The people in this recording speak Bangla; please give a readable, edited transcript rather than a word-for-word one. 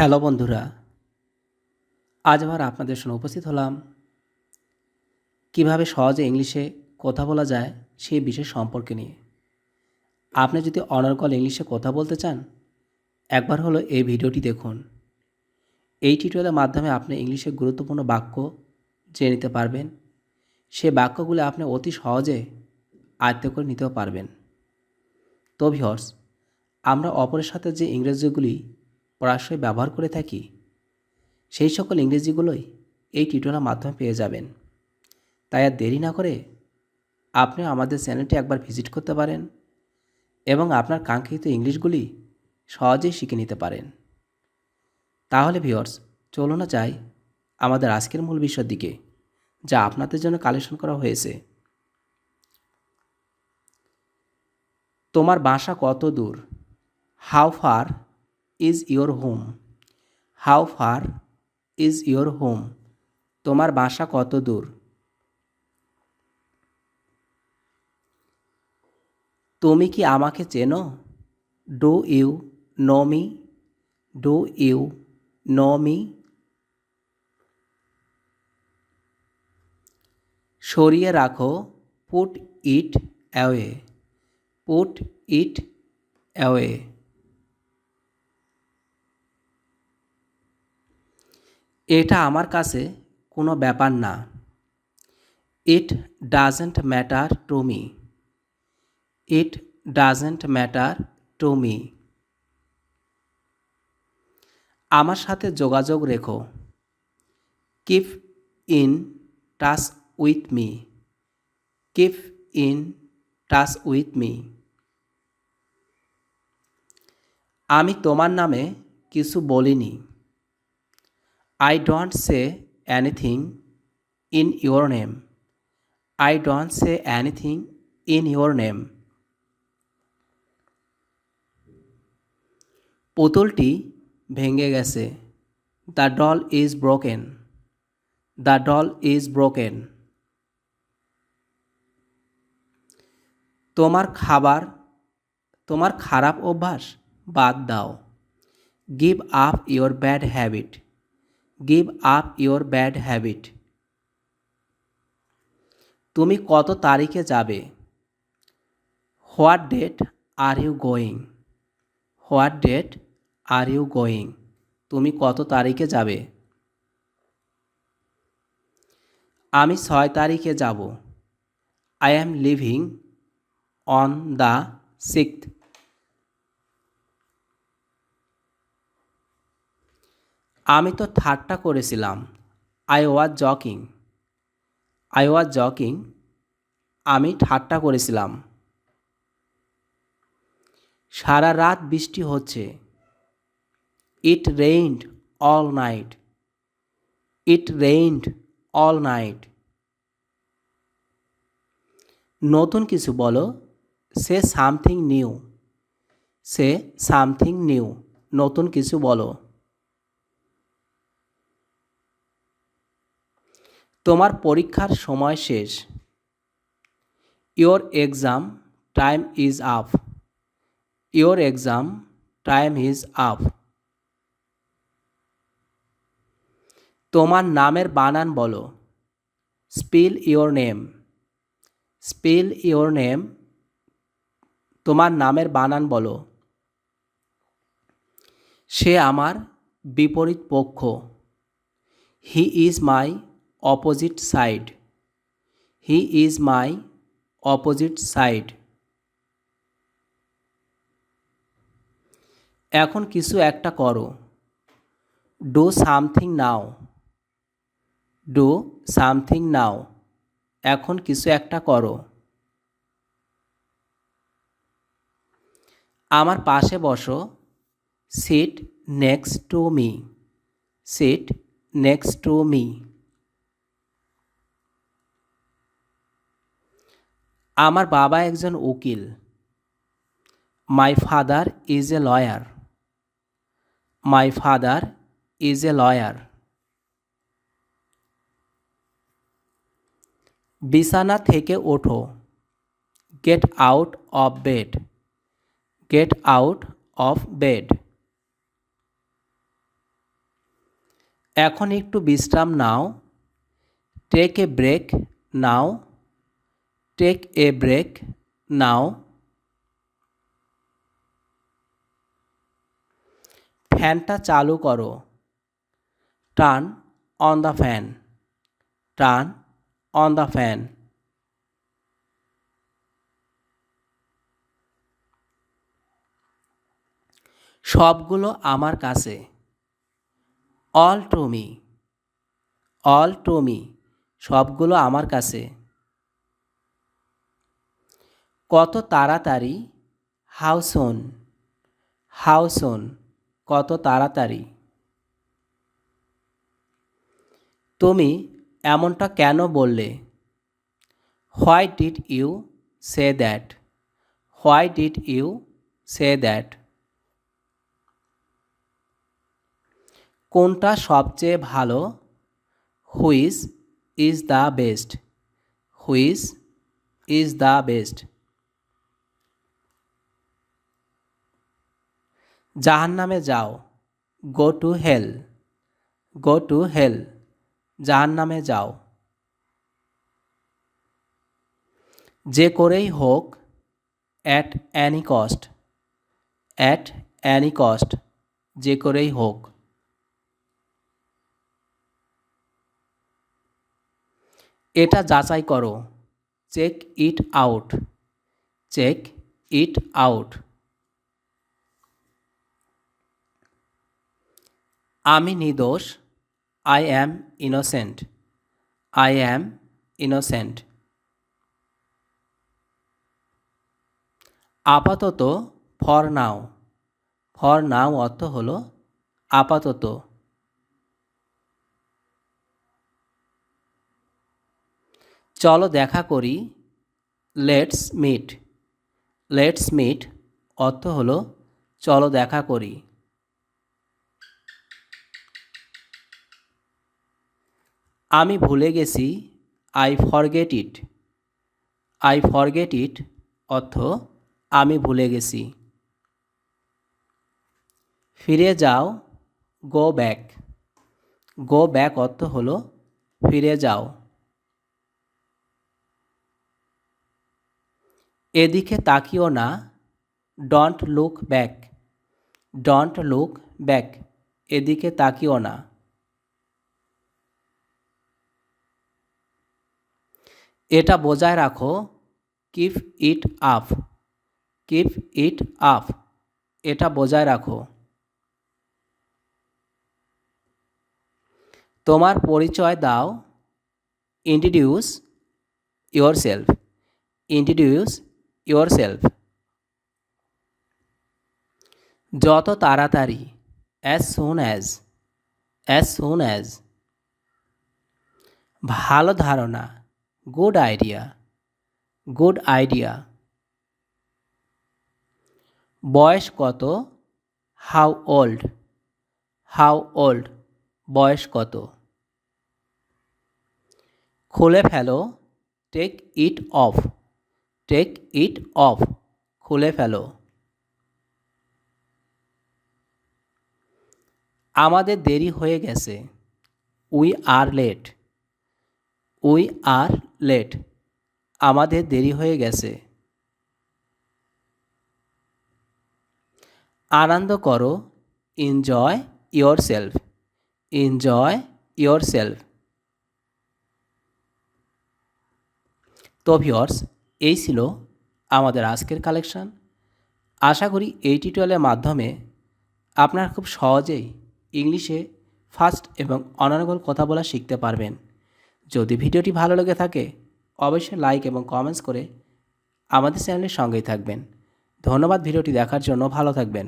হ্যালো বন্ধুরা, আজ আবার আপনাদের সামনে উপস্থিত হলাম কিভাবে সহজে ইংলিশে কথা বলা যায় সেই বিষয় সম্পর্কে নিয়ে। আপনি যদি অনর্গল ইংলিশে কথা বলতে চান, একবার হলো এই ভিডিওটি দেখুন। এই টিউটোরিয়ালের মাধ্যমে আপনি ইংলিশের গুরুত্বপূর্ণ বাক্য জেনে নিতে পারবেন। সেই বাক্যগুলো আপনি অতি সহজে আয়ত্ত করে নিতেও পারবেন। তো ভিউয়ার্স, আমরা অপরের সাথে যে ইংরেজিগুলি প্রায়শই ব্যবহার করে থাকি, সেই সকল ইংরেজিগুলোই এই টিউটোরিয়ালের মাধ্যমে পেয়ে যাবেন। তাই আর দেরি না করে আপনি আমাদের চ্যানেলটি একবার ভিজিট করতে পারেন এবং আপনার কাঙ্ক্ষিত ইংলিশগুলি সহজেই শিখে নিতে পারেন। তাহলে ভিউয়ার্স, চলুন না যাই আমাদের আজকের মূল বিষয়ের দিকে, যা আপনাদের জন্য কালেকশন করা হয়েছে। তোমার বাসা কত দূর? How far is your home? How far is your home? তোমার বাসা কত দূর? তুমি কি আমাকে চেনো? Do you know me? Do you know me? সরিয়ে রাখো, put it away. Put it away. এটা আমার কাছে কোনো ব্যাপার না। It doesn't matter to me. It doesn't matter to me. আমার সাথে যোগাযোগ রেখো। Keep in touch with me. Keep in touch with me. আমি তোমার নামে কিছু বলিনি। I don't say anything in your name. I don't say anything in your name. পুতুলটি ভেঙে গেছে। The doll is broken. The doll is broken. তোমার খারাপ অভ্যাস বাদ দাও। Give up your bad habit. Give up your bad habit. তুমি কত তারিখে যাবে? What date are you going? What date are you going? তুমি কত তারিখে যাবে? আমি 6 তারিখে যাব। I am leaving on the 6th. আমি তো ঠাট্টা করেছিলাম। I was joking. I was joking. আমি ঠাট্টা করেছিলাম। সারা রাত বৃষ্টি হচ্ছে। It rained all night. It rained all night. নতুন কিছু বলো। Say something new. Say something new. নতুন কিছু বলো। তোমার পরীক্ষার সময় শেষ। Your exam time is up. Your exam time is up. তোমার নামের বানান বলো। Spell your name. Spell your name. তোমার নামের বানান বলো। সে আমার বিপরীত পক্ষ। He is my opposite side. He is my opposite side. এখন কিছু একটা করো। Do something now. Do something now. এখন কিছু একটা করো। আমার পাশে বসো। Sit next to me. Sit next to me. আমার বাবা একজন উকিল। My father is a lawyer. My father is a lawyer. বিছানা থেকে ওঠো। Get out of bed. Get out of bed. এখন একটু বিশ্রাম নাও। টেক এ ব্রেক নাও। টেক এ ব্রেক নাও। ফ্যানটা চালু করো। Turn on the fan. Turn on the fan. সবগুলো আমার কাছে। All to me. All to me. সবগুলো আমার কাছে। কত তাড়াতাড়ি। How soon. How soon. কত তাড়াতাড়ি। তুমি এমনটা কেন বললে? Why did you say that? Why did you say that? কোনটা সবচেয়ে ভালো? Which is the best? Which is the best? জাহান্নামে যাও। Go to hell. Go to hell. জাহান্নামে যাও। যে করেই হোক। At any cost. At any cost. যে করেই হোক। এটা যাচাই করো। Check it out. Check it out. আমি নির্দোষ। I am innocent. I am innocent. আপাতত ফর নাও। ফর নাও অর্থ হলো আপাতত। চলো দেখা করি। Let's meet. লেটস মিট অর্থ হলো চলো দেখা করি। আমি ভুলে গেছি। I forget it. I forget it অর্থ আমি ভুলে গেছি। ফিরে যাও। Go back. গো ব্যাক অর্থ হলো ফিরে যাও। এদিকে তাকিও না। Don't look back. Don't look back. এদিকে তাকিও না। এটা বজায় রাখো। Keep it up. Keep it up. এটা বজায় রাখো। তোমার পরিচয় দাও। Introduce yourself. Introduce yourself. যত তাড়াতাড়ি। As soon as. As soon as. ভালো ধারণা। Good idea. Good idea. বয়স কত? How old. How old. বয়স কত? খুলে ফেলো। Take it off. Take it off. খুলে ফেলো। আমাদের দেরি হয়ে গেছে। We are late. We are late. আমাদের দেরি হয়ে গেছে। আনন্দ করো। Enjoy yourself. Enjoy yourself. তো ভিউয়ার্স, এই ছিল আমাদের আজকের কালেকশন। আশা করি এই টিউটোরিয়ালের মাধ্যমে আপনারা খুব সহজেই ইংলিশে ফার্স্ট এবং অনার্গল কথা বলা শিখতে পারবেন। যদি ভিডিওটি ভালো লেগে থাকে অবশ্যই লাইক এবং কমেন্টস করে আমাদের চ্যানেলের সঙ্গেই থাকবেন। ধন্যবাদ ভিডিওটি দেখার জন্য। ভালো থাকবেন।